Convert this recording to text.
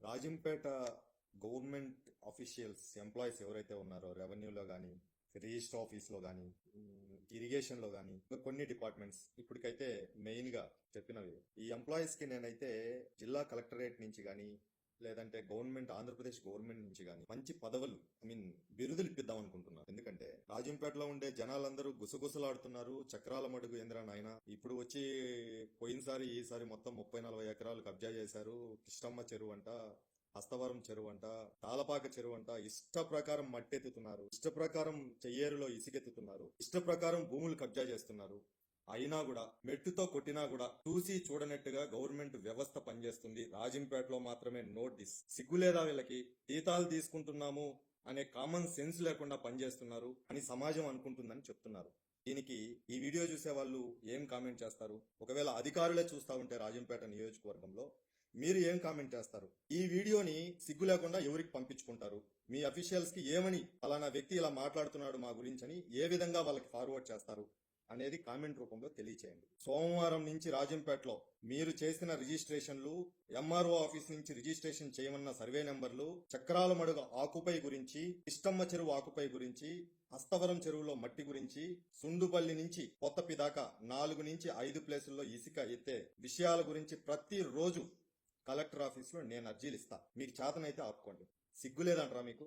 Rajampet government officials employees ఎవరైతే ఉన్నారో రెవెన్యూలో కానీ రిజిస్టర్ ఆఫీస్లో కానీ ఇరిగేషన్లో కానీ కొన్ని డిపార్ట్మెంట్స్ ఇప్పటికైతే మెయిన్గా చెప్పినవి ఈ ఎంప్లాయీస్కి నేనైతే జిల్లా కలెక్టరేట్ నుంచి కానీ లేదంటే గవర్నమెంట్ ఆంధ్రప్రదేశ్ గవర్నమెంట్ నుంచి కానీ మంచి పదవులు బిరుదులు ఇప్పిద్దాం అనుకుంటున్నారు. ఎందుకంటే రాజంపేటలో ఉండే జనాలందరూ గుసగుసలాడుతున్నారు. చక్రాల మడుగు ఏంద్రా నాయన, ఇప్పుడు వచ్చి పోయినసారి ఈసారి మొత్తం 30-40 ఎకరాలు కబ్జా చేశారు. కిష్టమ్మ చెరువు అంట, హస్తవరం చెరువు అంట, తాళపాక చెరువు అంట, ఇష్ట ప్రకారం మట్టెత్తుతున్నారు, ఇష్ట ప్రకారం చెయ్యేరులో ఇసుకెత్తుతున్నారు, ఇష్ట ప్రకారం భూములు కబ్జా చేస్తున్నారు. అయినా కూడా మెట్టుతో కొట్టినా కూడా చూసి చూడనట్టుగా గవర్నమెంట్ వ్యవస్థ పనిచేస్తుంది. రాజంపేటలో మాత్రమే నోట్ దిస్. సిగ్గులేదా వీళ్ళకి? జీతాలు తీసుకుంటున్నాము అనే కామన్ సెన్స్ లేకుండా పనిచేస్తున్నారు అని సమాజం అనుకుంటుందని చెప్తున్నారు. దీనికి ఈ వీడియో చూసే వాళ్ళు ఏం కామెంట్ చేస్తారు? ఒకవేళ అధికారులే చూస్తా ఉంటే రాజంపేట నియోజకవర్గంలో మీరు ఏం కామెంట్ చేస్తారు? ఈ వీడియోని సిగ్గు లేకుండా ఎవరికి పంపించుకుంటారు? మీ అఫీషియల్స్ కి ఏమని అలానా వ్యక్తి ఇలా మాట్లాడుతున్నాడు మా గురించి అని ఏ విధంగా వాళ్ళకి ఫార్వర్డ్ చేస్తారు అనేది కామెంట్ రూపంలో తెలియచేయండి. సోమవారం నుంచి రాజంపేటలో మీరు చేసిన రిజిస్ట్రేషన్లు, ఎంఆర్ఓ ఆఫీస్ నుంచి రిజిస్ట్రేషన్ చేయమన్న సర్వే నెంబర్లు, చక్రాల మడుగు ఆకుపై గురించి, ఇష్టమ్మ చెరువు ఆకుపై గురించి, హస్తవరం చెరువులో మట్టి గురించి, సుండుపల్లి నుంచి కొత్తపి దాకా 4 నుంచి 5 ప్లేసుల్లో ఇసుక ఎత్తే విషయాల గురించి ప్రతిరోజు కలెక్టర్ ఆఫీస్ లో నేను అర్జీలు ఇస్తా. మీకు చేతనైతే ఆపుకోండి. సిగ్గులేదంటారా మీకు?